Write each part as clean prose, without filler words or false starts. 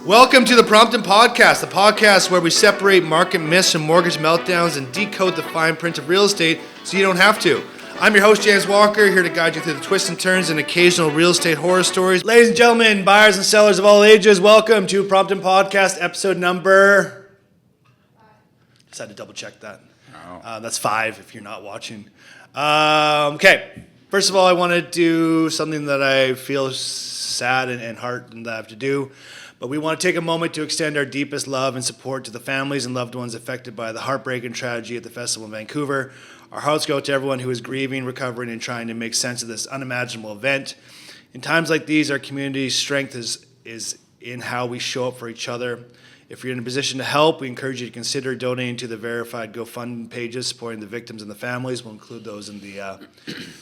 Welcome to the Prompton Podcast, the podcast where we separate market myths and mortgage meltdowns and decode the fine print of real estate so you don't have to. I'm your host, James Walker, here to guide you through the twists and turns and occasional real estate horror stories. Ladies and gentlemen, buyers and sellers of all ages, welcome to Prompton Podcast, episode number... Just had to double check that. That's 5 if you're not watching. Okay, first of all, I want to do something that I feel sad and heartened that I have to do. But we want to take a moment to extend our deepest love and support to the families and loved ones affected by the heartbreak and tragedy at the festival in Vancouver. Our hearts go out to everyone who is grieving, recovering, and trying to make sense of this unimaginable event. In times like these, our community's strength is in how we show up for each other. If you're in a position to help, we encourage you to consider donating to the verified GoFundMe pages supporting the victims and the families. We'll include those in the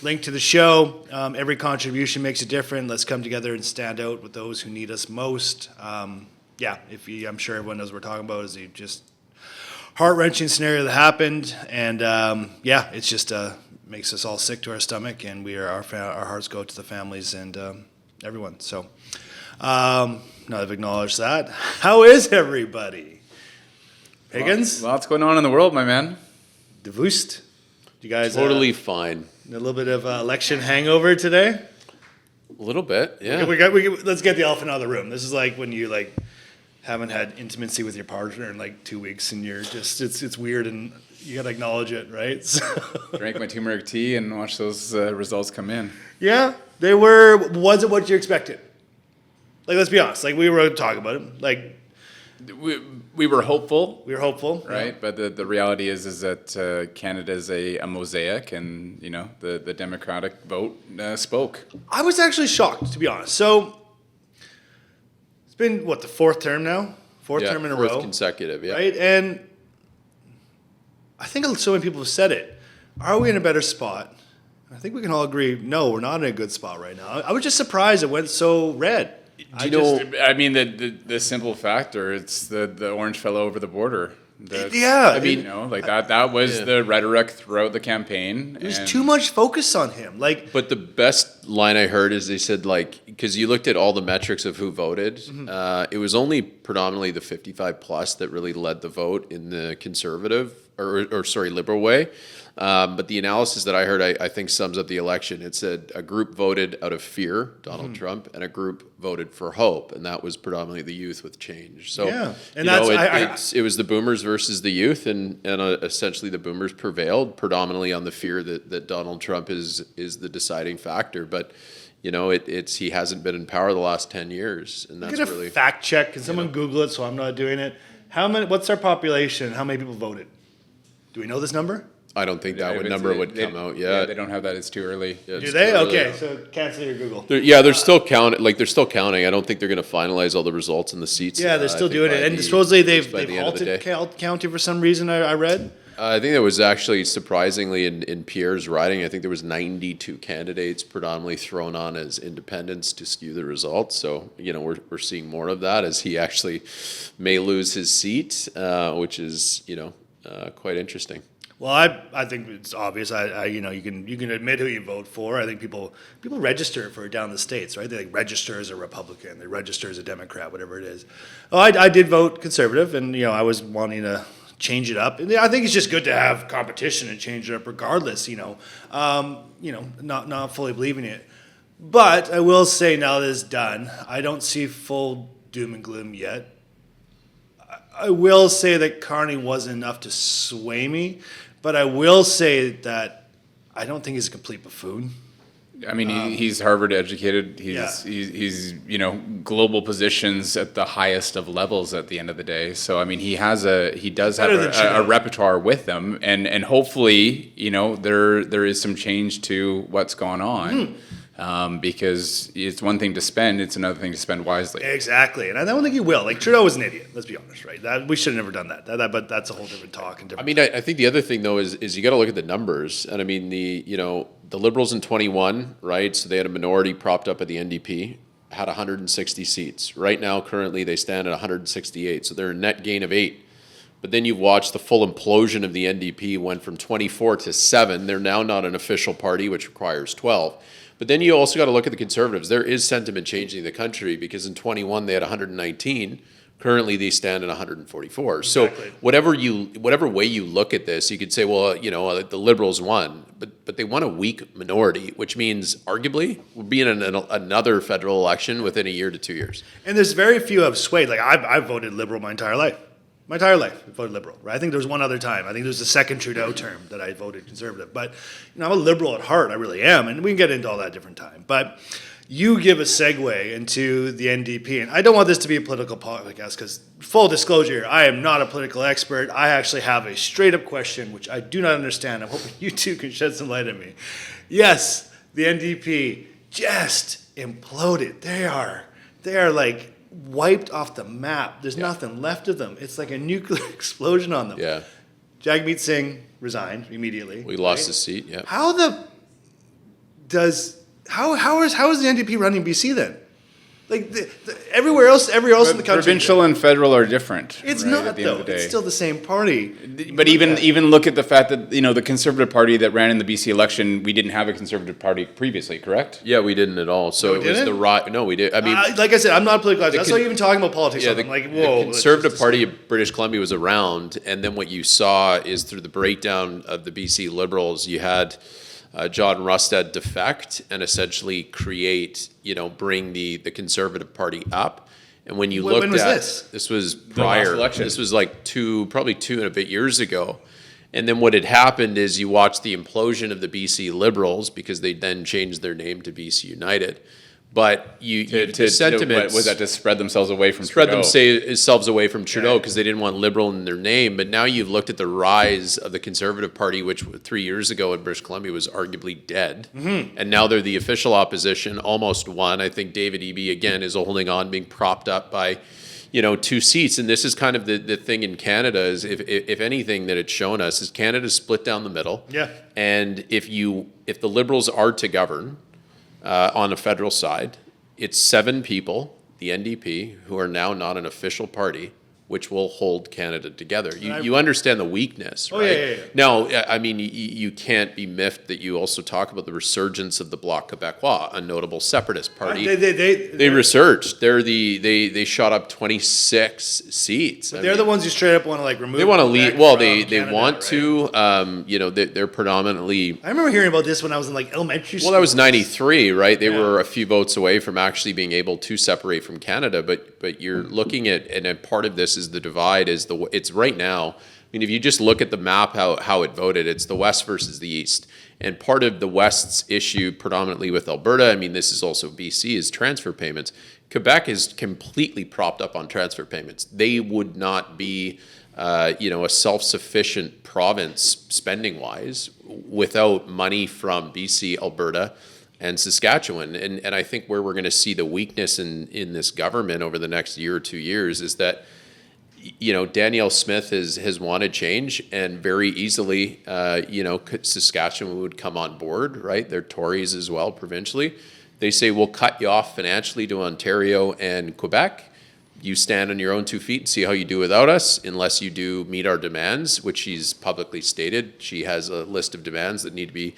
link to the show. Every contribution makes a difference. Let's come together and stand out with those who need us most. I'm sure everyone knows what we're talking about. Is the just heart-wrenching scenario that happened, and it's just makes us all sick to our stomach, and our hearts go to the families and everyone. So. Now I've acknowledged that. How is everybody? Higgins? Lots going on in the world, my man. Devoost? You guys totally fine. A little bit of election hangover today? A little bit, yeah. Let's get the elephant out of the room. This is like when you haven't had intimacy with your partner in 2 weeks, and you're just it's weird, and you gotta acknowledge it, right? So. Drank my turmeric tea and watched those results come in. Yeah, they were. Was it what you expected? Let's be honest. We were talking about it. We were hopeful. We were hopeful, right? Yeah. But the reality is that Canada is a mosaic, and the Democratic vote spoke. I was actually shocked, to be honest. So it's been the fourth term now, fourth term in a row, consecutive, yeah. Right, and I think so many people have said it. Are we in a better spot? I think we can all agree. No, we're not in a good spot right now. I was just surprised it went so red. The simple factor, it's the orange fellow over the border. That was the rhetoric throughout the campaign. There's too much focus on him. But the best line I heard is they said, because you looked at all the metrics of who voted, it was only predominantly the 55 plus that really led the vote in the conservative liberal way. But the analysis that I heard, I think sums up the election. It said a group voted out of fear, Donald Trump, and a group voted for hope, and that was predominantly the youth with change. So, it was the boomers versus the youth, and essentially the boomers prevailed, predominantly on the fear that Donald Trump is the deciding factor. But he hasn't been in power the last 10 years, and that's really fact check. Can someone Google it? So I'm not doing it. What's our population? How many people voted? Do we know this number? I don't think that number would come out yet. Yeah, they don't have that. It's too early. Yeah, do they? Okay, so cancel your Google. They're still counting. They're still counting. I don't think they're going to finalize all the results in the seats. Yeah, they're still doing it, and supposedly they've halted counting for some reason. I read. I think that was actually surprisingly in Pierre's riding. I think there was 92 candidates predominantly thrown on as independents to skew the results. So we're seeing more of that as he actually may lose his seat, which is quite interesting. Well, I think it's obvious. You can admit who you vote for. I think people register for down the states, right? They register as a Republican, they register as a Democrat, whatever it is. Oh, I did vote conservative, and I was wanting to change it up. And I think it's just good to have competition and change it up, regardless. Not fully believing it, but I will say now that it's done, I don't see full doom and gloom yet. I will say that Carney wasn't enough to sway me. But I will say that I don't think he's a complete buffoon. I mean, he's Harvard educated. He's global positions at the highest of levels at the end of the day. So I mean, he does have a repertoire with him, and hopefully there is some change to what's going on. Because it's one thing to spend, it's another thing to spend wisely. Exactly, and I don't think he will. Trudeau was an idiot. Let's be honest, right? We should have never done that. But that's a whole different talk. I think the other thing though is you got to look at the numbers, and I mean the Liberals in 21, right? So they had a minority propped up at the NDP, had 160 seats. Right now, currently they stand at 168, so they're a net gain of 8. But then you've watched the full implosion of the NDP went from 24 to 7. They're now not an official party, which requires 12. But then you also got to look at the Conservatives. There is sentiment changing in the country because in 21 they had 119. Currently, they stand at 144. Exactly. So whatever way you look at this, you could say, well, the Liberals won, but they won a weak minority, which means arguably we'll be in another federal election within a year to 2 years. And there's very few have swayed. Like I've voted Liberal my entire life. My entire life, I voted Liberal. Right? I think there was one other time. I think there was the second Trudeau term that I voted Conservative. But I'm a Liberal at heart. I really am, and we can get into all that different time. But you give a segue into the NDP, and I don't want this to be a political podcast because, full disclosure, I am not a political expert. I actually have a straight-up question, which I do not understand. I'm hoping you two can shed some light on me. Yes, the NDP just imploded. They are like wiped off the map. There's nothing left of them. It's like a nuclear explosion on them. Yeah. Jagmeet Singh resigned immediately. We lost his seat, yeah. How is the NDP running BC then? Like everywhere else in the country. Provincial and federal are different. It's right, not at the end though. of the day. It's still the same party. But even look at the fact that the Conservative Party that ran in the BC election, we didn't have a Conservative Party previously, correct? Yeah, we didn't at all. So No, it we was didn't? the right. No, we did. I mean, Like I said, I'm not a political expert. That's why even talking about politics. yeah, I'm like, whoa. the Conservative Party of British Columbia was around, and then what you saw is through the breakdown of the BC Liberals, you had John Rustad defect and essentially bring the Conservative Party up. And when you looked when was at this? was last prior. election. This was like probably 2 and a bit years ago. And then what had happened is you watched the implosion of the BC Liberals because they then changed their name to BC United. But the sentiment was that to spread themselves away from spread Trudeau? themselves away from Trudeau because they didn't want Liberal in their name. But now you've looked at the rise of the Conservative Party, which 3 years ago in British Columbia was arguably dead. Mm-hmm. And now they're the official opposition, almost won. I think David Eby, again, is holding on, being propped up by 2 seats. And this is kind of the thing in Canada is if anything that it's shown us is Canada's split down the middle. Yeah. And if the Liberals are to govern, on the federal side, it's 7 people, the NDP, who are now not an official party, which will hold Canada together. You understand the weakness, right? Yeah. Now, I mean, you can't be miffed that you also talk about the resurgence of the Bloc Québécois, a notable separatist party. They resurged. They shot up 26 seats. They're the ones who straight up want to remove. They want to lead. Well, they Canada, want right? to. They're predominantly. I remember hearing about this when I was in elementary school. Well, that was 93, right? They were a few votes away from actually being able to separate from Canada. But you're looking at, and a part of this is the divide. It's right now. I mean, if you just look at the map, how it voted, it's the West versus the East. And part of the West's issue, predominantly with Alberta, I mean, this is also BC, is transfer payments. Quebec is completely propped up on transfer payments. They would not be, a self-sufficient province spending-wise without money from BC, Alberta, and Saskatchewan. And I think where we're going to see the weakness in this government over the next year or 2 years is that, Danielle Smith has wanted change, and very easily, Saskatchewan would come on board, right? They're Tories as well, provincially. They say, we'll cut you off financially to Ontario and Quebec. You stand on your own 2 feet and see how you do without us, unless you do meet our demands, which she's publicly stated. She has a list of demands that need to be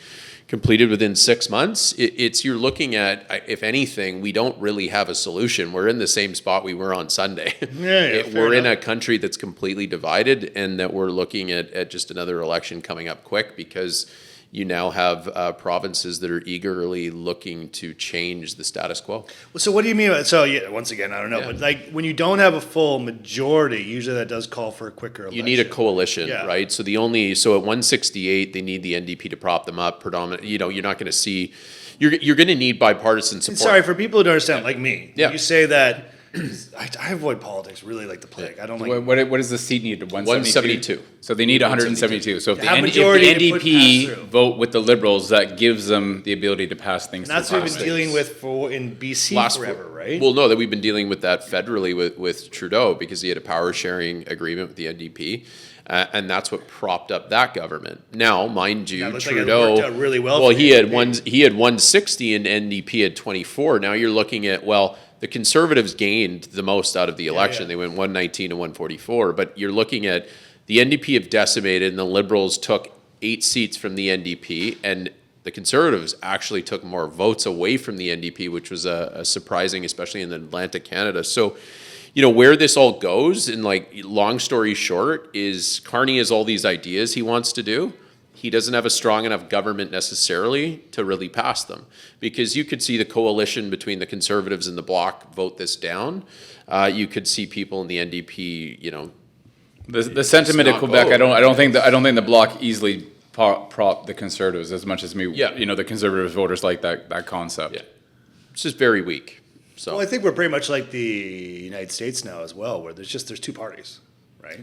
completed within 6 months. You're looking at, if anything, we don't really have a solution. We're in the same spot we were on Sunday. We're in a country that's completely divided, and that we're looking at just another election coming up quick because you now have provinces that are eagerly looking to change the status quo. Well, so what do you mean? Once again, I don't know, but when you don't have a full majority, usually that does call for a quicker election. You need a coalition, right? So at 168, they need the NDP to prop them up. Predominantly, you're not going to see. You're going to need bipartisan support. Sorry for people who don't understand, like me. Yeah. You say that. I avoid politics really like the plague. I don't like. What does the seat need? 172. So they need 172. So if the NDP vote with the Liberals, that gives them the ability to pass things. And that's what we've been dealing with in BC forever, right? Well, no, that we've been dealing with that federally with Trudeau because he had a power sharing agreement with the NDP. And that's what propped up that government. Now, mind you, Trudeau like it worked out really well. Well, he had 160 and NDP had 24. Now you're looking at the Conservatives gained the most out of the election. They went 119 to 144. But you're looking at the NDP have decimated, and the Liberals took 8 seats from the NDP, and the Conservatives actually took more votes away from the NDP, which was a surprising, especially in Atlantic Canada. So, where this all goes, and like, long story short, is Carney has all these ideas he wants to do. He doesn't have a strong enough government necessarily to really pass them, because you could see the coalition between the Conservatives and the Bloc vote this down. You could see people in the NDP, the sentiment at Quebec. I don't think the Bloc easily prop the Conservatives as much as the Conservative voters like that concept. Yeah. It's just very weak. So Well, I think we're pretty much like the United States now as well, where there's two parties, right?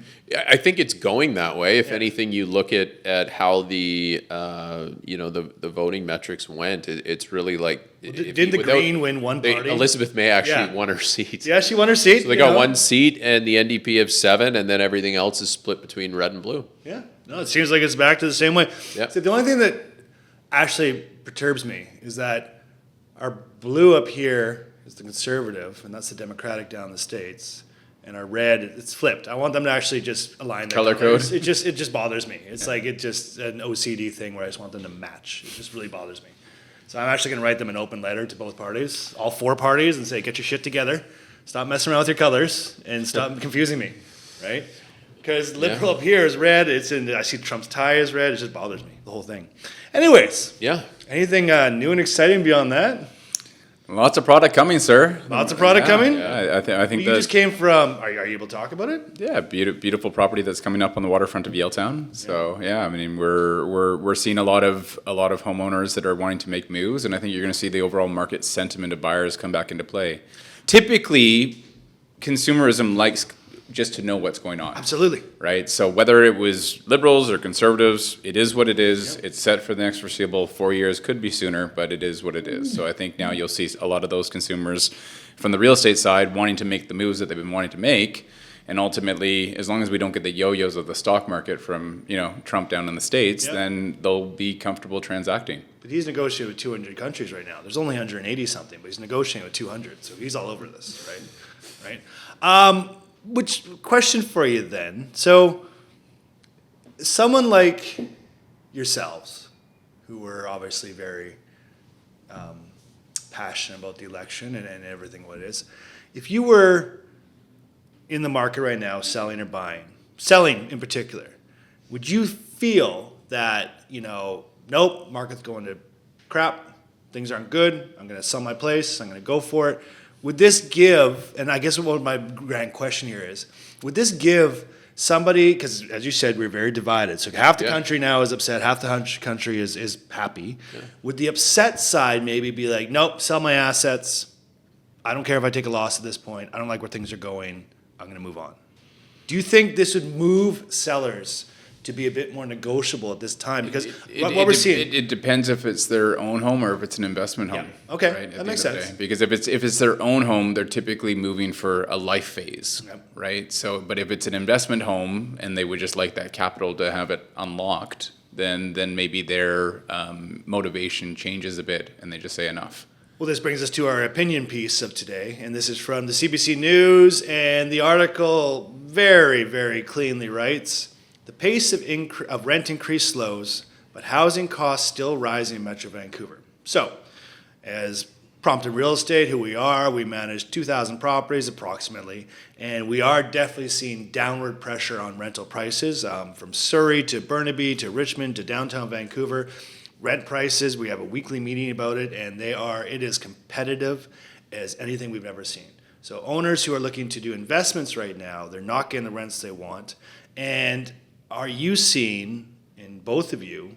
I think it's going that way. If anything, you look at how the the voting metrics went. It's really like, Didn't the Green win one party? Elizabeth May actually won her seat. Yeah, she won her seat. So they got one seat, and the NDP have 7, and then everything else is split between red and blue. Yeah, no, it seems like it's back to the same way. Yeah. So the only thing that actually perturbs me is that our blue up here is the Conservative, and that's the Democratic down in the States. And our red, it's flipped. I want them to actually just align their Color code? It just bothers me. It's like it's just an OCD thing where I just want them to match. It just really bothers me. So I'm actually going to write them an open letter to both parties, all 4 parties, and say, get your shit together. Stop messing around with your colors and stop confusing me, right? Because liberal up here is red. I see Trump's tie is red. It just bothers me, the whole thing. Anyways, anything new and exciting beyond that? Lots of product coming, sir. Lots of product coming? Yeah, I think you just came from, are you able to talk about it? Yeah, beautiful property that's coming up on the waterfront of Yaletown. So I mean, we're seeing a lot of homeowners that are wanting to make moves, and I think you're going to see the overall market sentiment of buyers come back into play. Typically, consumerism likes just to know what's going on. Absolutely. Right? So whether it was Liberals or Conservatives, it is what it is. Yep. It's set for the next foreseeable 4 years. Could be sooner, but it is what it is. So I think now you'll see a lot of those consumers from the real estate side wanting to make the moves that they've been wanting to make. And ultimately, as long as we don't get the yo-yos of the stock market from, Trump down in the States, then they'll be comfortable transacting. But he's negotiating with 200 countries right now. There's only 180 something, but he's negotiating with 200. So he's all over this, right? Which question for you then? So, someone like yourselves, who were obviously very passionate about the election and everything what it is, if you were in the market right now, selling or buying, selling in particular, would you feel that, nope, market's going to crap, things aren't good, I'm going to sell my place, I'm going to go for it? Would this give, and I guess what my grand question here is, would this give somebody, because as you said, we're very divided, so half the country now is upset, half the country is happy. Yeah. Would the upset side maybe be like, nope, sell my assets, I don't care if I take a loss at this point, I don't like where things are going, I'm going to move on? Do you think this would move sellers to be a bit more negotiable at this time? Because what we're seeing, it depends if it's their own home or if it's an investment home. Yeah. Okay, right, that makes sense. Because if it's their own home, they're typically moving for a life phase, right? So, but if it's an investment home and they would just like that capital to have it unlocked, then maybe their motivation changes a bit and they just say enough. Well, this brings us to our opinion piece of today, and this is from the CBC News, and the article very, very cleanly writes, the pace of rent increase slows, but housing costs still rising in Metro Vancouver. So, as Prompted Real Estate, who we are, we manage 2,000 properties approximately, and we are definitely seeing downward pressure on rental prices from Surrey to Burnaby to Richmond to downtown Vancouver. Rent prices, we have a weekly meeting about it, and it is competitive as anything we've ever seen. So owners who are looking to do investments right now, they're not getting the rents they want. And are you seeing, in both of you,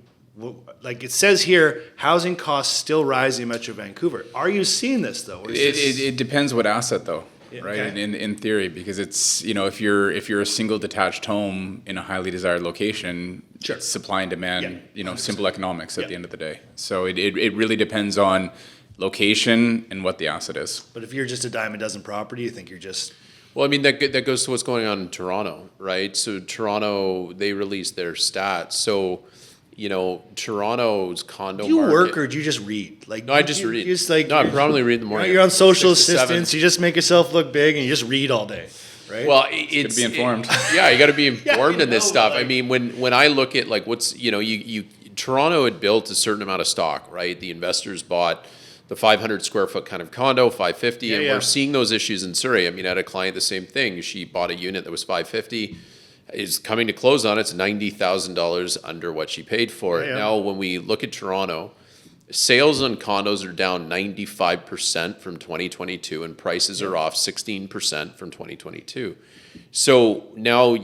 like it says here, housing costs still rising in Metro Vancouver. Are you seeing this though? It depends what asset though, right? Okay. In theory, because it's if you're a single detached home in a highly desired location, it's supply and demand, simple economics at the end of the day. So it really depends on location and what the asset is. But if you're just a dime a dozen property, you think you're just... Well, I mean, that goes to what's going on in Toronto, right? So Toronto, they released their stats. So, Toronto's condo market... Do you work or do you just read? No, I just read. No, I probably read in the morning. You're on social assistance, you just make yourself look big and you just read all day, right? Well, it's to be informed. You got to be informed in this stuff. I mean, when I look at like what's, Toronto had built a certain amount of stock, right? The investors bought the 500 square foot kind of condo, 550, and we're seeing those issues in Surrey. I mean, I had a client, the same thing. She bought a unit that was 550, is coming to close on it. It's $90,000 under what she paid for it. Now, when we look at Toronto, sales on condos are down 95% from 2022, and prices are off 16% from 2022. So now,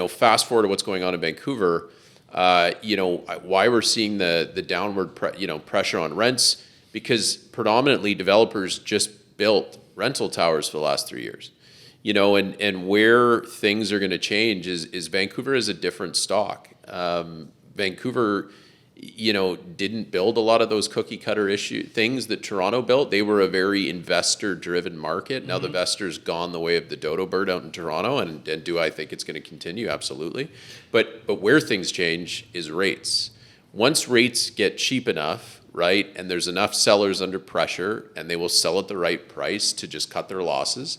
fast forward to what's going on in Vancouver, why we're seeing the downward pressure on rents, because predominantly developers just built rental towers for the last 3 years. And where things are going to change is Vancouver is a different stock. Vancouver, didn't build a lot of those cookie cutter things that Toronto built. They were a very investor driven market. Now the investor's gone the way of the dodo bird out in Toronto, and do I think it's going to continue? Absolutely. But where things change is rates. Once rates get cheap enough, right, and there's enough sellers under pressure, and they will sell at the right price to just cut their losses,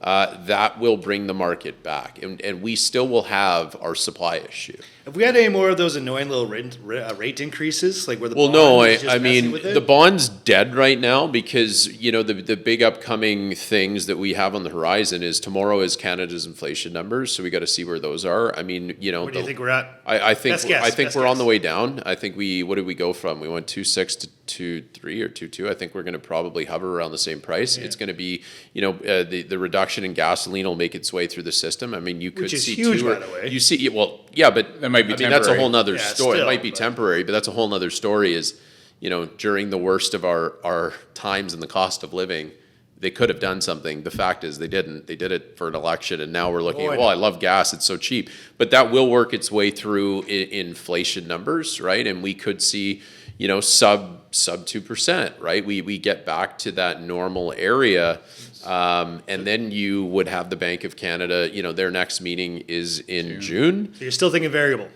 that will bring the market back, and we still will have our supply issue. Have we had any more of those annoying little rate increases, like where the I mean, the bond's dead right now because the big upcoming things that we have on the horizon is tomorrow is Canada's inflation numbers, so we got to see where those are. I mean, where do you think we're at? I think we're on the way down. I think what did we go from? We went 2.6 to 2.3 or 2.2. I think we're going to probably hover around the same price. Yeah. It's going to be the reduction in gasoline will make its way through the system. I mean, you could see huge, by the way. You see, well, yeah, but that might be temporary. That's a whole nother story. Still, it might be temporary, but that's a whole nother story. Is during the worst of our times and the cost of living, they could have done something. The fact is they didn't. They did it for an election, and now we're looking at, I love gas, it's so cheap. But that will work its way through inflation numbers, right? And we could see, sub 2%, right? We get back to that normal area. And then you would have the Bank of Canada, their next meeting is in June. So you're still thinking variable?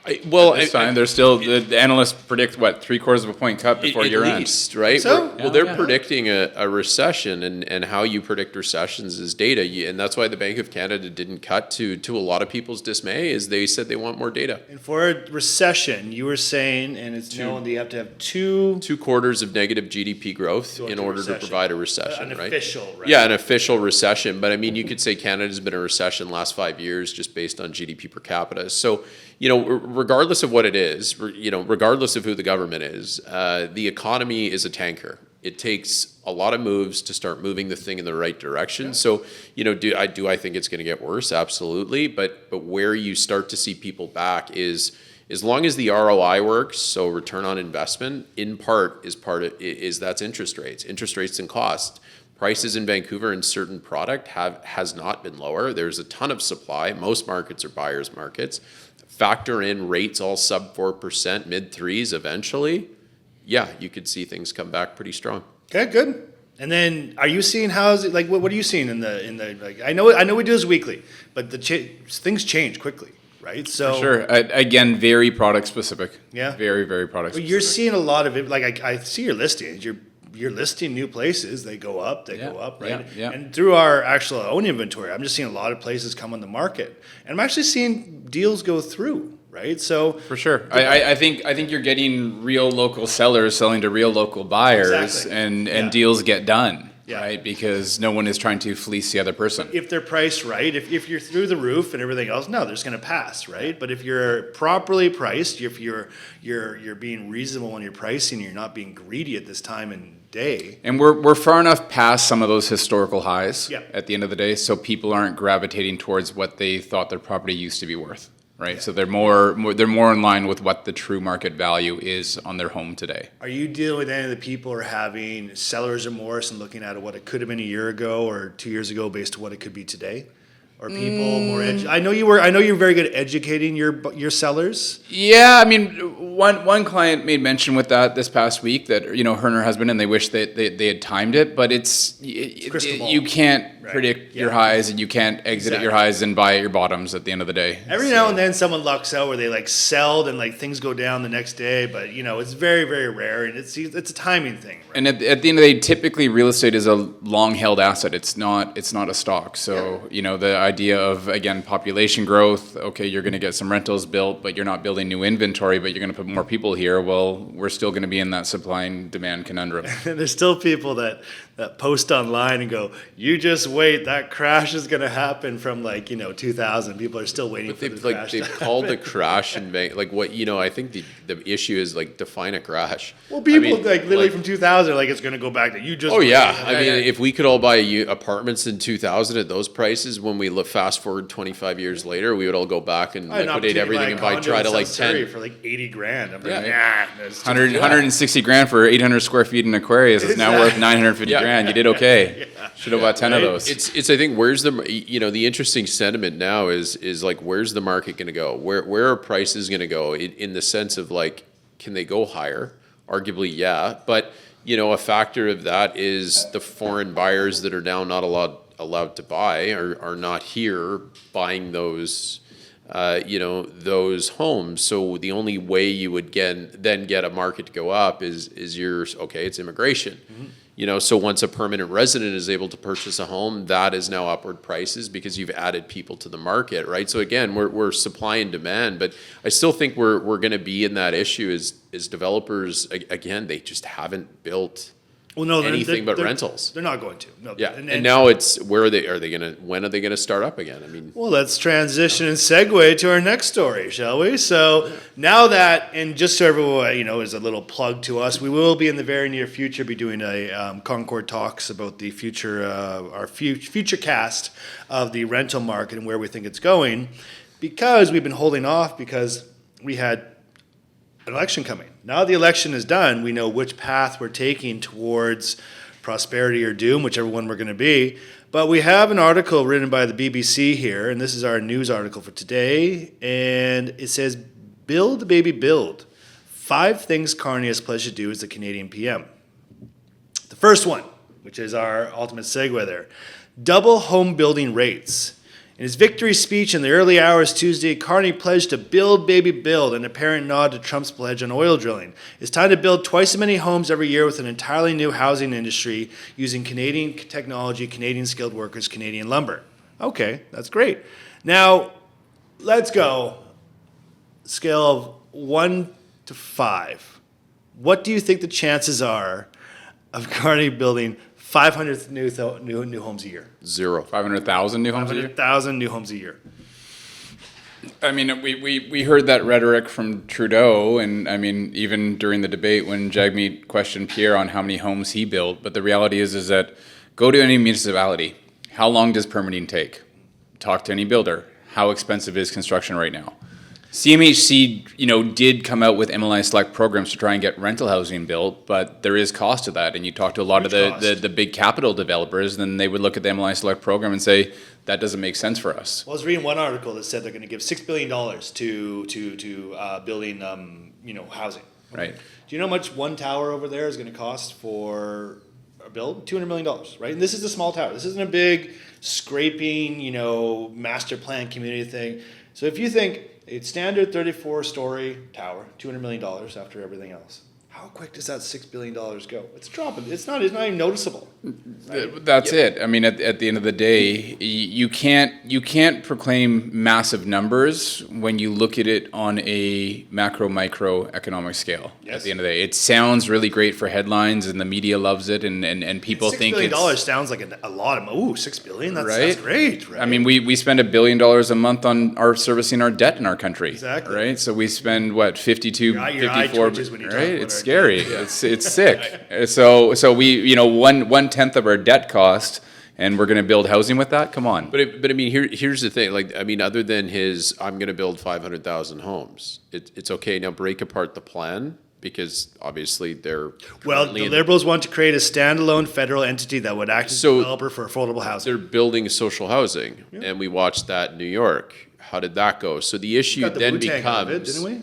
This time, they're still, the analysts predict, 3/4 of a point cut before year end? Right? So? Well, they're predicting a recession, and how you predict recessions is data. And that's why the Bank of Canada didn't cut, to a lot of people's dismay, is they said they want more data. And for a recession, you were saying, and it's known that you have to have two quarters of negative GDP growth in order to provide a recession, an right? Official, right? Yeah, an official recession. But I mean, you could say Canada's been in a recession the last 5 years just based on GDP per capita. So, regardless of what it is, regardless of who the government is, the economy is a tanker. It takes a lot of moves to start moving the thing in the right direction. Yeah. So, do I think it's going to get worse? Absolutely. But where you start to see people back is, as long as the ROI works, so return on investment, in part is that's interest rates and cost. Prices in Vancouver in certain product has not been lower. There's a ton of supply. Most markets are buyers markets. Factor in rates all sub 4%, mid 3s eventually. Yeah, you could see things come back pretty strong. Okay, good. And then, are you seeing housing? Like, what are you seeing in the? Like, I know we do this weekly, but things change quickly, right? So for sure. Again, very product specific. Yeah, very product specific. You're seeing a lot of it. Like, I see your listings. You're listing new places. They go up, right? Yeah. And through our actual own inventory, I'm just seeing a lot of places come on the market, and I'm actually seeing deals go through, right? So for sure, I think you're getting real local sellers selling to real local buyers, exactly. and deals get done, right? Because no one is trying to fleece the other person. If they're priced right, if you're through the roof and everything else, no, they're just going to pass, right? But if you're properly priced, if you're being reasonable in your pricing, you're not being greedy at this time and day. And we're far enough past some of those historical highs at the end of the day, so people aren't gravitating towards what they thought their property used to be worth, right? So they're more in line with what the true market value is on their home today. Are you dealing with any of the people who are having seller's remorse and looking at what it could have been a year ago or 2 years ago based on what it could be today? Or people more I know you're very good at educating your sellers. Yeah, I mean, one client made mention with that this past week that her and her husband, and they wish that they had timed it, but you can't predict your highs, and you can't exit at your highs and buy at your bottoms at the end of the day. Every now and then someone lucks out where they sell and things go down the next day, but it's very, very rare, and it's a timing thing. Right? And at the end of the day, typically real estate is a long held asset. It's not a stock. So idea of, again, population growth. Okay, you're going to get some rentals built, but you're not building new inventory, but you're going to put more people here. Well, we're still going to be in that supply and demand conundrum. And there's still people that post online and go, you just wait, that crash is going to happen from 2000. People are still waiting for the crash. They've called the crash and I think the issue is define a crash. Well, people literally from 2000 are it's going to go back to you just. Oh yeah, I mean, if we could all buy apartments in 2000 at those prices, when we fast forward 25 years later, we would all go back and liquidate everything and try to 10 for 80 grand. I'm that's 160 grand for 800 square feet in Aquarius is now worth 950 grand. You did okay. Should have bought 10 of those. It's I think where's the interesting sentiment now is where's the market going to go? Where are prices going to go in the sense of can they go higher? Arguably, yeah, but a factor of that is the foreign buyers that are now not allowed to buy are not here buying those those homes. So the only way you would then get a market to go up is it's immigration. Mm-hmm. So once a permanent resident is able to purchase a home, that is now upward prices because you've added people to the market, right? So again, we're supply and demand, but I still think we're going to be in that issue as developers. Again, they just haven't built anything but rentals. They're not going to. No. Yeah, and now it's when are they going to start up again? I mean, well, let's transition and segue to our next story, shall we? So now that, and just so everyone is a little plug to us, we will be in the very near future be doing a Concord Talks about the future, our future cast of the rental market and where we think it's going, because we've been holding off because we had an election coming. Now the election is done, we know which path we're taking towards prosperity or doom, whichever one we're going to be. But we have an article written by the BBC here, and this is our news article for today, and it says, "Build, baby, build. 5 things Carney has pledged to do as the Canadian PM." The first one, which is our ultimate segue there, double home building rates. In his victory speech in the early hours Tuesday, Carney pledged to build, baby, build, an apparent nod to Trump's pledge on oil drilling. It's time to build twice as many homes every year with an entirely new housing industry using Canadian technology, Canadian skilled workers, Canadian lumber. Okay, that's great. Now, let's go. Scale of 1 to 5. What do you think the chances are of Carney building 500 new homes a year? 0. 500,000 new homes a year? 500,000 new homes a year. I mean, we heard that rhetoric from Trudeau, and I mean, even during the debate when Jagmeet questioned Pierre on how many homes he built. But the reality is that go to any municipality. How long does permitting take? Talk to any builder. How expensive is construction right now? CMHC, did come out with MLI Select programs to try and get rental housing built, but there is cost to that. And you talk to a lot of the big capital developers, then they would look at the MLI Select program and say, that doesn't make sense for us. Well, I was reading one article that said they're going to give $6 billion to building, housing. Right. Do you know how much one tower over there is going to cost for a build? $200 million, right? And this is a small tower. This isn't a big scraping, master plan community thing. So if you think, it's standard 34-story tower, $200 million after everything else. How quick does that $6 billion go? It's dropping. It's not even noticeable. Right? That's it. I mean, at the end of the day, you can't proclaim massive numbers when you look at it on a micro economic scale. Yes. At the end of the day, it sounds really great for headlines, and the media loves it, and people think $6 billion sounds like a lot of $6 billion. That's great. Right? I mean, we spend $1 billion a month on servicing our debt in our country. Exactly. Right. So we spend 54. Right. It's scary. Yeah. It's sick. So we 1/10 of our debt cost, and we're going to build housing with that. Come on. But I mean, here's the thing. Other than I'm going to build 500,000 homes. It's okay now. Break apart the plan, because obviously the Liberals want to create a standalone federal entity that would act as a developer for affordable housing. They're building social housing, and we watched that in New York. How did that go? So the issue then becomes, didn't we?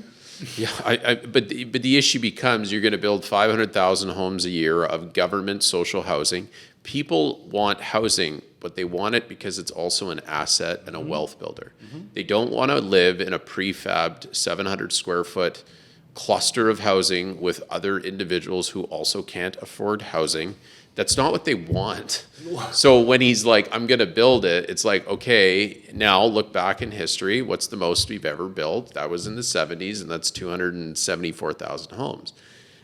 Yeah, but the issue becomes you're going to build 500,000 homes a year of government social housing. People want housing, but they want it because it's also an asset and a wealth builder. Mm-hmm. They don't want to live in a prefabbed 700 square foot cluster of housing with other individuals who also can't afford housing. That's not what they want. So when he's like, I'm going to build it, it's like, okay, now look back in history. What's the most we've ever built? That was in the 70s, and that's 274,000 homes.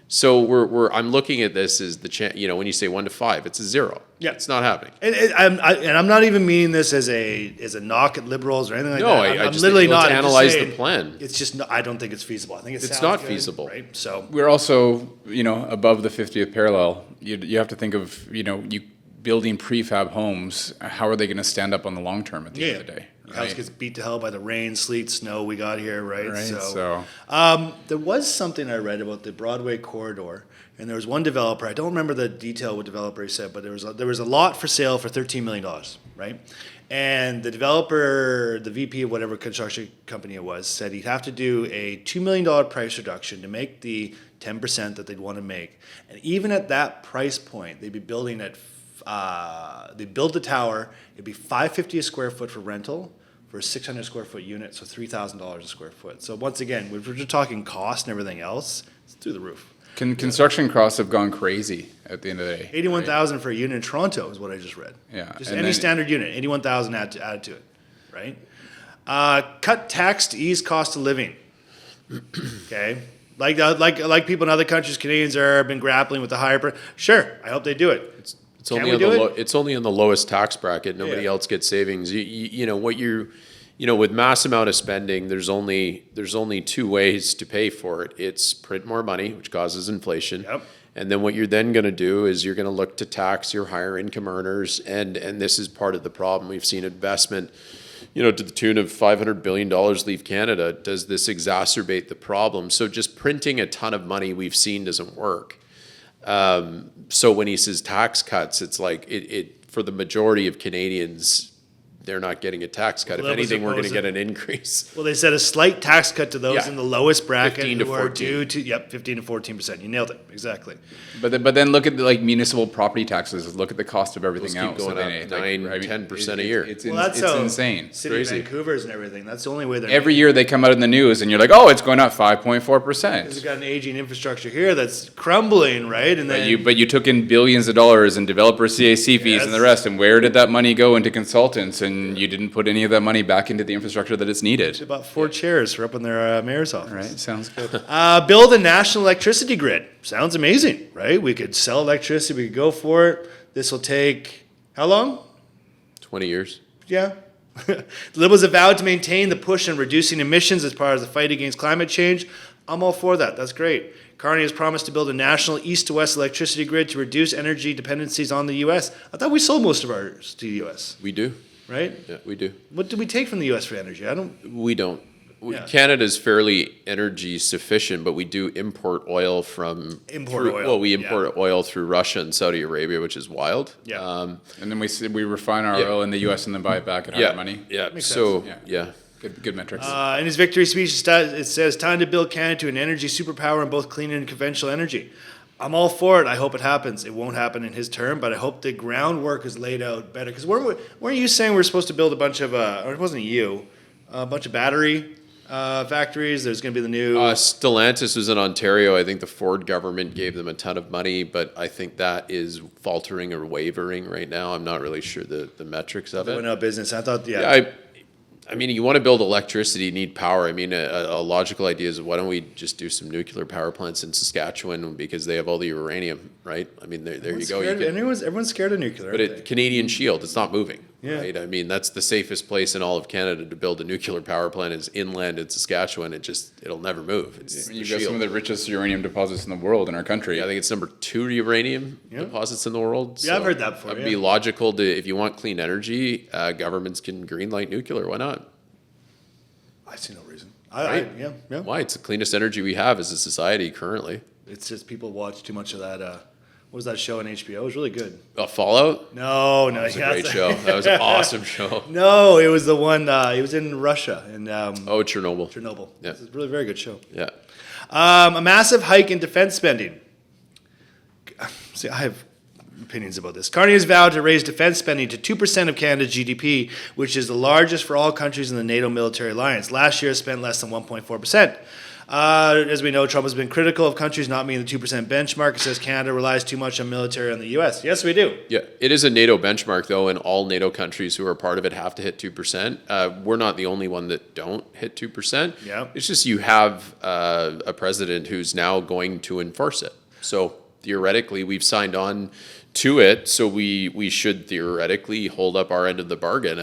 So I'm looking at this as when you say 1 to 5, it's a 0. Yeah. It's not happening. And I'm not even meaning this as a knock at liberals or anything like No, that. I I'm just literally think let's not analyze saying the plan. It's just I don't think it's feasible. I think It's not feasible. right? So We're also, above the 50th parallel. You have to think of, you building prefab homes. How are they going to stand up on the long term at the end of the day? Your house gets beat to hell by the rain, sleet, snow we got here, right? Right. So there was something I read about the Broadway corridor, and there was one developer. I don't remember the detail what developer he said, but there was a lot for sale for $13 million, right? And the developer, the VP of whatever construction company it was, said he'd have to do a $2 million price reduction to make the 10% that they'd want to make. And even at that price point, they'd be building at they build the tower. It'd be $550 a square foot for rental for a 600 square foot unit, so $3,000 a square foot. So once again, we're just talking cost and everything else. It's through the roof. Construction costs have gone crazy at the end of the day. $81,000 for a unit in Toronto is what I just read. Yeah, just and any then- standard unit, $81,000 added to it, right? Cut tax to ease cost of living. Okay, like people in other countries, Canadians have been grappling with the higher. Sure, I hope they do it. It's only on the lowest tax bracket. Nobody else gets savings. With mass amount of spending, there's only 2 ways to pay for it. It's print more money, which causes inflation. Yep. And then what you're then going to do is you're going to look to tax your higher income earners, and this is part of the problem. We've seen investment, to the tune of $500 billion leave Canada. Does this exacerbate the problem? So just printing a ton of money we've seen doesn't work. So when he says tax cuts, it's like it for the majority of Canadians, they're not getting a tax cut. Well, if anything, we're going to get an increase. Well, they said a slight tax cut to those in the lowest bracket 15 to who are 14. due to 15 to 14%. You nailed it exactly. But then look at the municipal property taxes. Look at the cost of everything Those keep else. going up 10% a year. It's That's insane. City Crazy. of Vancouver's and everything. That's the only way they're Every year they come out in the news and you're like, oh, it's going up 5.4%. Because we've got an aging infrastructure here that's crumbling, right? And then But you took in billions of dollars in developer CAC fees and the rest, and where did that money go into consultants? And you didn't put any of that money back into the infrastructure that it's needed. about 4 chairs for up in their mayor's office. Right, sounds good. Build a national electricity grid. Sounds amazing, right? We could sell electricity. We could go for it. This will take how long? 20 years. Yeah. The Liberals have vowed to maintain the push on reducing emissions as part of the fight against climate change. I'm all for that. That's great. Carney has promised to build a national east to west electricity grid to reduce energy dependencies on the U.S. I thought we sold most of ours to the U.S., We do. right? Yeah, we do. What do we take from the U.S. for energy? We don't. Yeah. Canada's fairly energy sufficient, but we do import oil from we import oil through Russia and Saudi Arabia, which is wild. Yeah. And then we refine our oil in the U.S. and then buy it back at higher money. Yeah. Makes So sense. yeah. Good metrics. In his victory speech, it says, time to build Canada to an energy superpower in both clean and conventional energy. I'm all for it. I hope it happens. It won't happen in his term, but I hope the groundwork is laid out better. Because weren't you saying we're supposed to build a bunch of, or it wasn't you, a bunch of battery factories? There's going to be the new... Stellantis was in Ontario. I think the Ford government gave them a ton of money, but I think that is faltering or wavering right now. I'm not really sure the metrics of They it. went out of business. I thought, I mean, you want to build electricity, you need power. I mean, a logical idea is why don't we just do some nuclear power plants in Saskatchewan because they have all the uranium, right? I mean, there you go. Everyone's scared of nuclear. But Canadian Shield, it's not moving, Yeah. right? I mean, that's the safest place in all of Canada to build a nuclear power plant is inland in Saskatchewan. It'll never move. It's You've got some of the richest uranium deposits in the world in our country. I think it's number 2 uranium deposits in the world. Yeah, I've heard that before, It'd be logical to, if you want clean energy, governments can greenlight nuclear. Why not? I see no reason. Right? Yeah. Why? It's the cleanest energy we have as a society currently. It's just people watch too much of that. What was that show on HBO? It was really good. Fallout? No. That was a great show. That was an awesome show. No, it was the one. He was in Russia and Chernobyl. Chernobyl. Yeah. It's a really very good show. Yeah. A massive hike in defense spending. See, I have opinions about this. Carney has vowed to raise defense spending to 2% of Canada's GDP, which is the largest for all countries in the NATO military alliance. Last year, it spent less than 1.4%. As we know, Trump has been critical of countries not meeting the 2% benchmark. It says Canada relies too much on military on the U.S. Yes, we do. Yeah, it is a NATO benchmark, though, and all NATO countries who are part of it have to hit 2%. We're not the only one that don't hit 2%. Yeah. It's just you have a president who's now going to enforce it. So theoretically, we've signed on to it, so we should theoretically hold up our end of the bargain.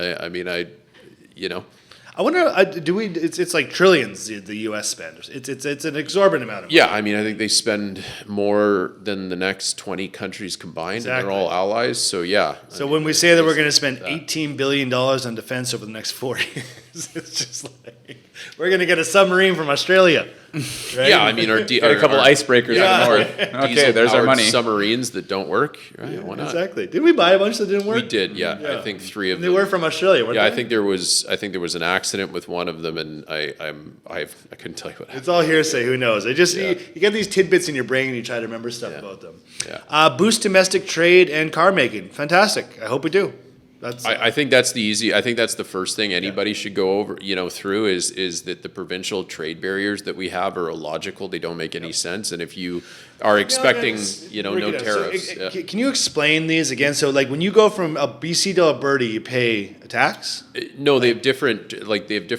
I wonder, do we? It's like trillions the U.S. spends. It's an exorbitant amount of money. Yeah, I mean, I think they spend more than the next 20 countries combined, Exactly. and they're all allies. So yeah. So when we say that we're going to spend $18 billion on defense over the next 4 years, it's just like we're going to get a submarine from Australia. Right? Yeah, I mean, Got a couple icebreakers Yeah. up north. Okay, there's our money. Submarines that don't work. Right? Why not? Exactly. Did we buy a bunch that didn't work? We did. Yeah, I think 3 of They them. were from Australia, weren't Yeah, they? I think there was an accident with one of them, and I couldn't tell you what happened. It's all hearsay. Who knows? It just Yeah. you get these tidbits in your brain and you try to remember stuff about them. Yeah. Boost domestic trade and car making. Fantastic. I hope we do. That's I think that's I think that's the first thing anybody should go over, through is that the provincial trade barriers that we have are illogical. They don't make any sense. And if you are expecting, no tariffs. Can you explain these again? So, like, when you go from BC to Alberta, you pay a tax? No, they have different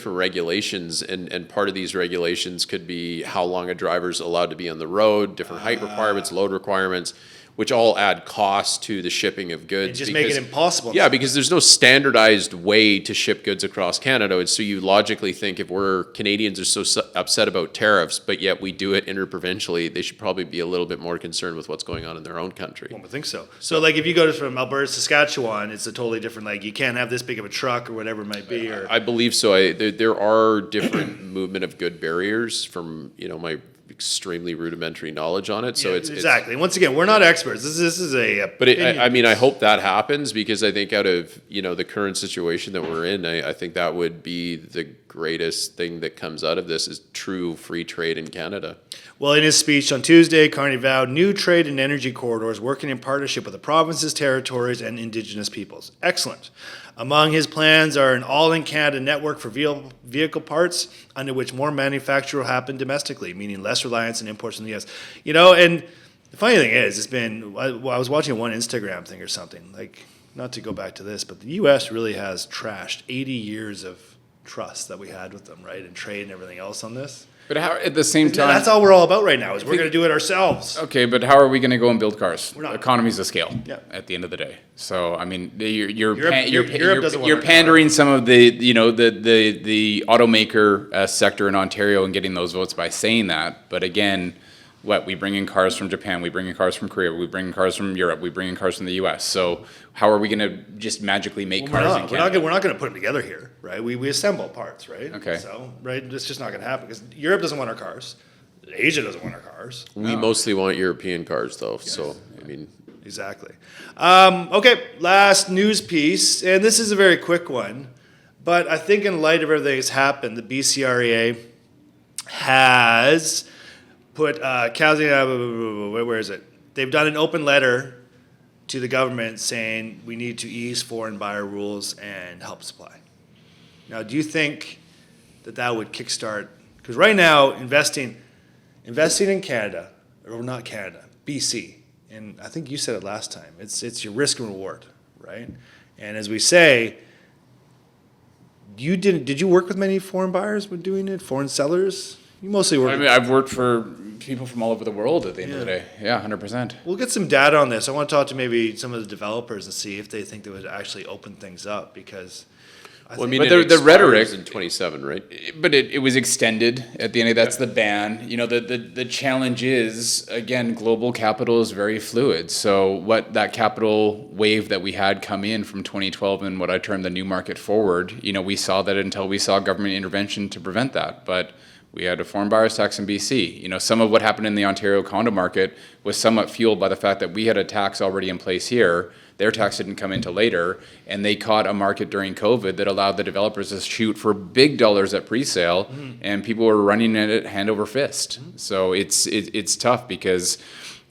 regulations, and part of these regulations could be how long a driver's allowed to be on the road, different height requirements, load requirements, which all add cost to the shipping of goods. And just make it impossible. Yeah, because there's no standardized way to ship goods across Canada. And so you logically think if Canadians are so upset about tariffs, but yet we do it interprovincially, they should probably be a little bit more concerned with what's going on in their own country. I think so. So, like, if you go from Alberta to Saskatchewan, it's a totally different, like, you can't have this big of a truck or whatever it might be. Or I believe so. There are different movement of good barriers from, my extremely rudimentary knowledge on it. So Yeah, it's exactly. Once again, we're not experts. This is a But I hope that happens, because I think out of the current situation that we're in, I think that would be the greatest thing that comes out of this is true free trade in Canada. Well, in his speech on Tuesday, Carney vowed new trade and energy corridors working in partnership with the provinces, territories, and Indigenous peoples. Excellent. Among his plans are an all-in-Canada network for vehicle parts, under which more manufacture will happen domestically, meaning less reliance on imports from the U.S. And the funny thing is, I was watching one Instagram thing or something, like, not to go back to this, but the U.S. really has trashed 80 years of trust that we had with them, right, and trade and everything else on this. But how, at the same time, That's all we're all about right now, is we're going to do it ourselves. okay, but how are we going to go and build cars? We're not. Economies of scale. Yeah. At the end of the day, so I mean, Europe doesn't want you're our pandering some of the the automaker sector in Ontario and getting those votes by saying that. But again, we bring in cars from Japan, we bring in cars from Korea, we bring in cars from Europe, we bring in cars from the U.S. So how are we going to just magically make cars in Canada? We're not going to put them together here, right? We assemble parts, right? Okay. So, right, it's just not going to happen because Europe doesn't want our cars. Asia doesn't want our cars. We mostly want European cars, though. Yes. So, I mean. Exactly. Okay, last news piece, and this is a very quick one, but I think in light of everything that's happened, the BCREA has put where is it? They've done an open letter to the government saying we need to ease foreign buyer rules and help supply. Now, do you think that would kickstart? Because right now, investing in Canada, or not Canada, BC, and I think you said it last time. It's your risk and reward, right? And as we say, did you work with many foreign buyers when doing it? Foreign sellers? You mostly work. I mean, I've worked for people from all over the world at the end of the day. Yeah, 100%. We'll get some data on this. I want to talk to maybe some of the developers and see if they think they would actually open things up because. But the rhetoric in 27, right? But it was extended at the end. That's the ban. The challenge is, again, global capital is very fluid. So what that capital wave that we had come in from 2012 and what I term the new market forward, we saw that until we saw government intervention to prevent that. But we had a foreign buyers tax in BC. Some of what happened in the Ontario condo market was somewhat fueled by the fact that we had a tax already in place here. Their tax didn't come into later, and they caught a market during COVID that allowed the developers to shoot for big dollars at pre-sale, and people were running at it hand over fist. So it's tough because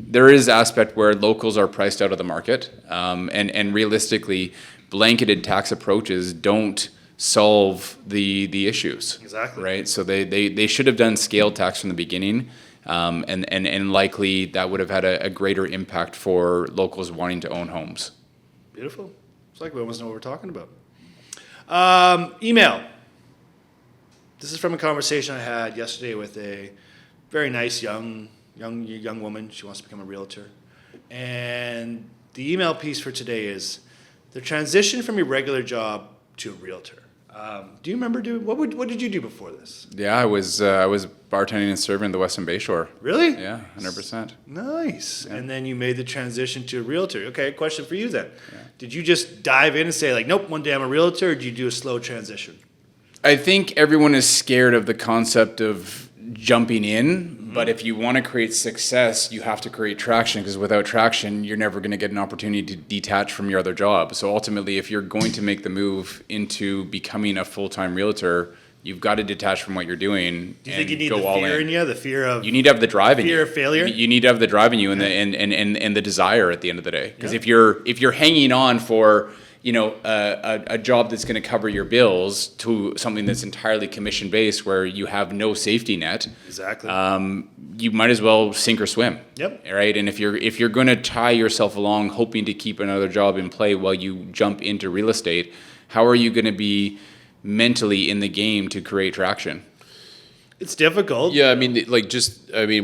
there is aspect where locals are priced out of the market, and realistically, blanketed tax approaches don't solve the issues. Exactly. Right. So they should have done scale tax from the beginning. And likely that would have had a greater impact for locals wanting to own homes. Beautiful. It's like we almost know what we're talking about. Email. This is from a conversation I had yesterday with a very nice young woman. She wants to become a realtor. And the email piece for today is the transition from your regular job to a realtor. Do you remember what did you do before this? Yeah, I was bartending and serving the Western Bayshore. Really? Yeah, 100%. Nice. Yeah. And then you made the transition to a realtor. Okay, question for you then. Yeah. Did you just dive in and say like, nope, one day I'm a realtor, or did you do a slow transition? I think everyone is scared of the concept of jumping in, but if you want to create success, you have to create traction, because without traction, you're never going to get an opportunity to detach from your other job. So ultimately, if you're going to make the move into becoming a full-time realtor, you've got to detach from what you're doing. Do you think you need the fear in you? The fear of you need to have the drive in you. Fear of failure. You need to have the drive in you, and the desire at the end of the day. Because if you're hanging on for a job that's going to cover your bills to something that's entirely commission based, where you have no safety net. Exactly. You might as well sink or swim. Yep. Right. And if you're going to tie yourself along, hoping to keep another job in play while you jump into real estate, how are you going to be mentally in the game to create traction? It's difficult. Yeah, I mean,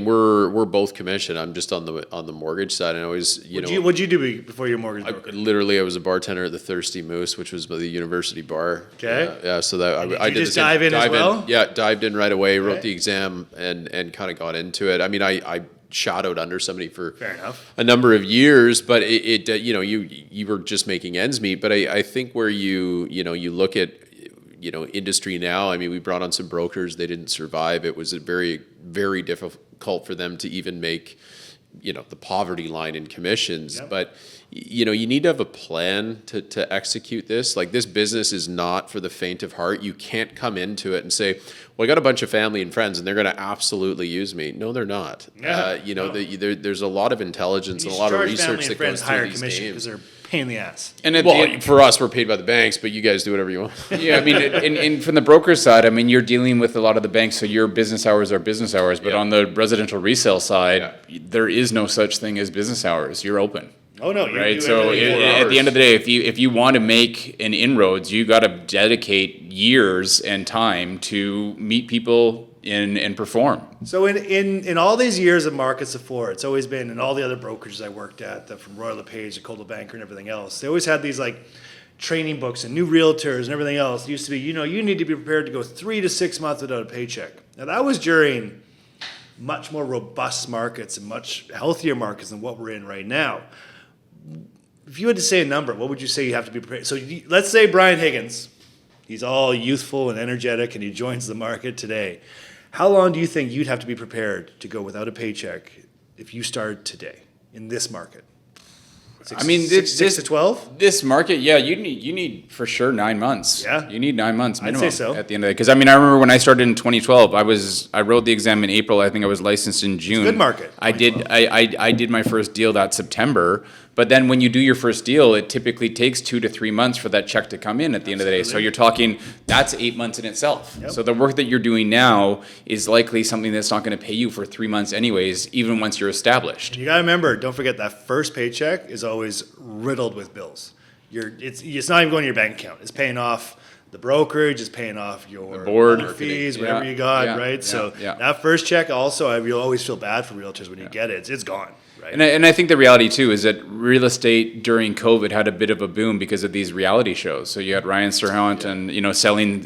we're both commissioned. I'm just on the mortgage side, and I always, What'd you do before your mortgage broker? I was a bartender at the Thirsty Moose, which was the university bar. Okay. Yeah. So that I did just dive in as well. Dived in right away. Wrote the exam and kind of got into it. I mean, I shadowed under somebody for fair enough a number of years, but you were just making ends meet. But I think where you look at industry now, I mean, we brought on some brokers, they didn't survive. It was very, very difficult for them to even make, the poverty line in commissions. Yep. But, you need to have a plan to execute this. Like, this business is not for the faint of heart. You can't come into it and say, well, I got a bunch of family and friends and they're going to absolutely use me. No, they're not. Yeah. There's a lot of intelligence and a lot of research that goes through these games. Because they're pain in the ass. And for us, we're paid by the banks, but you guys do whatever you want. Yeah, I mean, and from the broker side, I mean, you're dealing with a lot of the banks, so your business hours are business hours. But on the residential resale side, there is no such thing as business hours. You're open. Oh no! Right. So at the end of the day, if you want to make an inroads, you got to dedicate years and time to meet people and perform. So in all these years of markets before, it's always been, and all the other brokerages I worked at, from Royal LePage to Coldwell Banker and everything else, they always had these like training books and new realtors and everything else. It used to be, you need to be prepared to go 3 to 6 months without a paycheck. Now that was during much more robust markets and much healthier markets than what we're in right now. If you had to say a number, what would you say you have to be prepared? So let's say Brian Higgins, he's all youthful and energetic and he joins the market today. How long do you think you'd have to be prepared to go without a paycheck if you started today in this market? Six to 12? This market, yeah, you need for sure 9 months. Yeah. You need 9 months minimum. I'd say so. At the end of the day. Because I remember when I started in 2012, I wrote the exam in April. I think I was licensed in June. It's a good market. I did my first deal that September. But then when you do your first deal, it typically takes 2 to 3 months for that check to come in at the end of the day. So you're talking, that's 8 months in itself. Yep. So the work that you're doing now is likely something that's not going to pay you for 3 months anyways, even once you're established. You got to remember, don't forget that first paycheck is always riddled with bills. It's not even going to your bank account. It's paying off the brokerage, it's paying off your board fees, whatever you got, right? So that first check also, you'll always feel bad for realtors when you get it. It's gone. Right. And I think the reality too is that real estate during COVID had a bit of a boom because of these reality shows. So you had Ryan Serhant and selling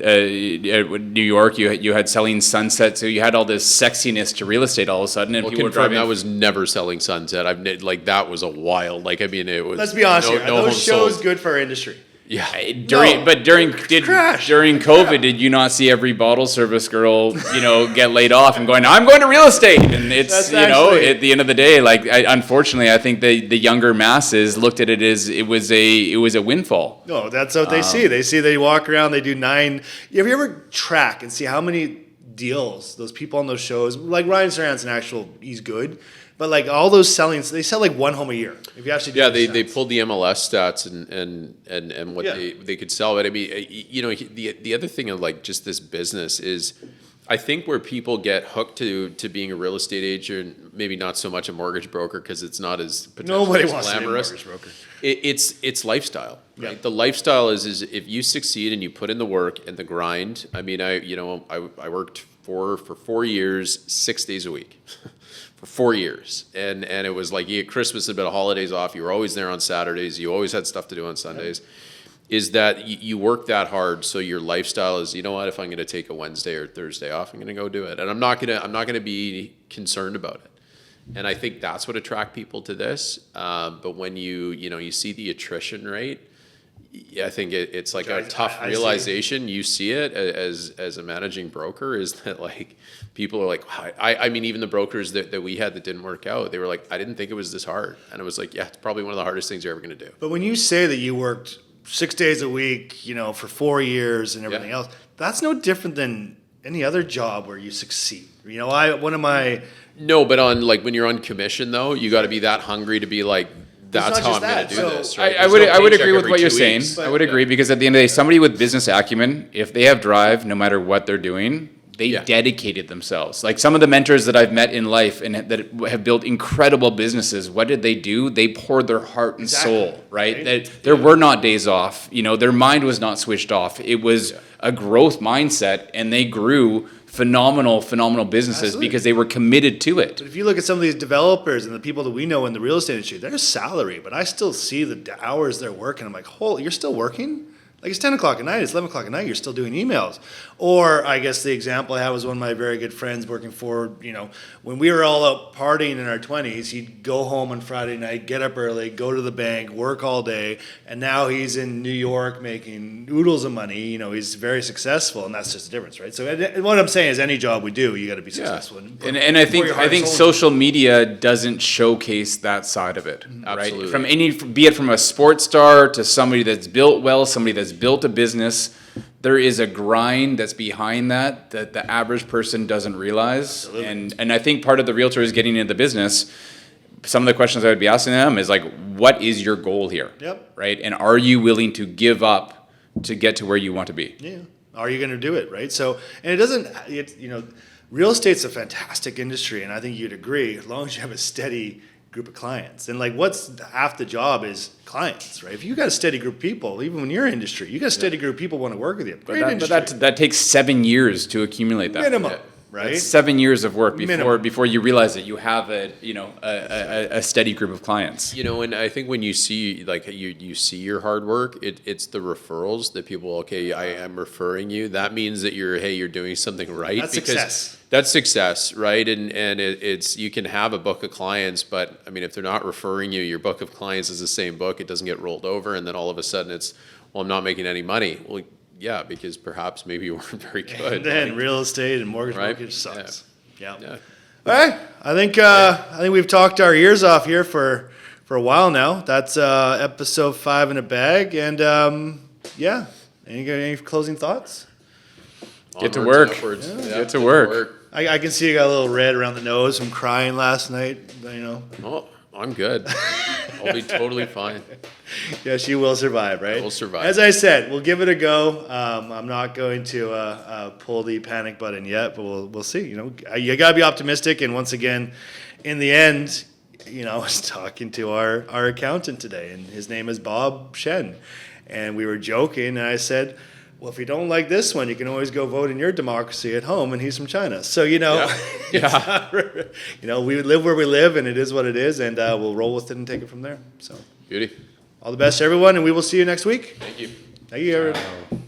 New York. You had Selling Sunset. So you had all this sexiness to real estate all of a sudden. And people were driving. That was never Selling Sunset. That was a wild. It was. Let's be honest here. Are those shows good for our industry? Yeah. During COVID, did you not see every bottle service girl, get laid off and going, I'm going to real estate? And it's, at the end of the day, unfortunately, I think the younger masses looked at it as it was a windfall. No, that's what they see. They walk around, they do 9. Have you ever track and see how many deals those people on those shows, like Ryan Serhant's he's good, But like all those sellings, they sell like one home a year. If you actually do they pulled the MLS stats and what they could sell. But I mean, the other thing of like just this business is, I think where people get hooked to being a real estate agent, maybe not so much a mortgage broker because it's not as potentially as glamorous. To be a mortgage broker. It's lifestyle, right? Yeah. The lifestyle is if you succeed and you put in the work and the grind. I mean, I worked for 4 years, 6 days a week. For 4 years, and it was like you had Christmas and a bit of holidays off. You were always there on Saturdays. You always had stuff to do on Sundays. Is that you work that hard, so your lifestyle is, you know what? If I'm going to take a Wednesday or Thursday off, I'm going to go do it, and I'm not going to be concerned about it. And I think that's what attract people to this. But when you see the attrition rate, I think it's like a tough realization. You see it as a managing broker, is that like people are like, wow. I mean, even the brokers that we had that didn't work out, they were like, I didn't think it was this hard. And it was like, yeah, it's probably one of the hardest things you're ever going to do. But when you say that you worked 6 days a week, for 4 years and everything else, that's no different than any other job where you succeed. No, but on like when you're on commission though, you got to be that hungry to be like, that's how I'm going to do this. Right? I would agree with what you're saying. I would agree because at the end of the day, somebody with business acumen, if they have drive, no matter what they're doing, they dedicated themselves. Like some of the mentors that I've met in life and that have built incredible businesses, what did they do? They poured their heart and soul, right? There were not days off. Their mind was not switched off. It was a growth mindset, and they grew phenomenal businesses because they were committed to it. But if you look at some of these developers and the people that we know in the real estate industry, they're salary, but I still see the hours they're working. I'm like, holy, you're still working? Like it's 10 o'clock at night, it's 11 o'clock at night, you're still doing emails. Or I guess the example I had was one of my very good friends working for, when we were all out partying in our 20s, he'd go home on Friday night, get up early, go to the bank, work all day, and now he's in New York making oodles of money. He's very successful, and that's just the difference, right? So what I'm saying is any job we do, you got to be successful. And I think social media doesn't showcase that side of it, Absolutely. Right? Be it from a sports star to somebody that's built well, somebody that's built a business, there is a grind that's behind that the average person doesn't realize. Absolutely. And I think part of the realtor is getting into the business. Some of the questions I would be asking them is like, what is your goal here? Yep. Right? And are you willing to give up to get to where you want to be? Yeah. Are you going to do it? Right. So, and real estate's a fantastic industry, and I think you'd agree, as long as you have a steady group of clients. And like what's half the job is clients, right? If you got a steady group of people, even when you're in industry, you got a steady group of people want to work with you. But that takes 7 years to accumulate that. Minimum, right? That's 7 years of work before you realize that you have a steady group of clients. And I think when you see like you see your hard work, it's the referrals that people, okay, I am referring you. That means that you're doing something right. That's success. That's success, right? And it's you can have a book of clients, but I mean, if they're not referring you, your book of clients is the same book. It doesn't get rolled over, and then all of a sudden it's, well, I'm not making any money. Well, yeah, because perhaps maybe you weren't very good. And then real estate and mortgage brokerage sucks. Yeah. Yeah. All right. I think we've talked our ears off here for a while now. That's episode 5 in a bag, and any closing thoughts? Get to work. Get to work. I can see you got a little red around the nose from crying last night. Oh, I'm good. I'll be totally fine. Yeah, she will survive, right? We'll survive. As I said, we'll give it a go. I'm not going to pull the panic button yet, but we'll see. You got to be optimistic. And once again, in the end, I was talking to our accountant today, and his name is Bob Shen. And we were joking, and I said, well, if you don't like this one, you can always go vote in your democracy at home, and he's from China. So, we live where we live, and it is what it is, and we'll roll with it and take it from there. So, beauty. All the best to everyone, and we will see you next week. Thank you. Thank you, everyone.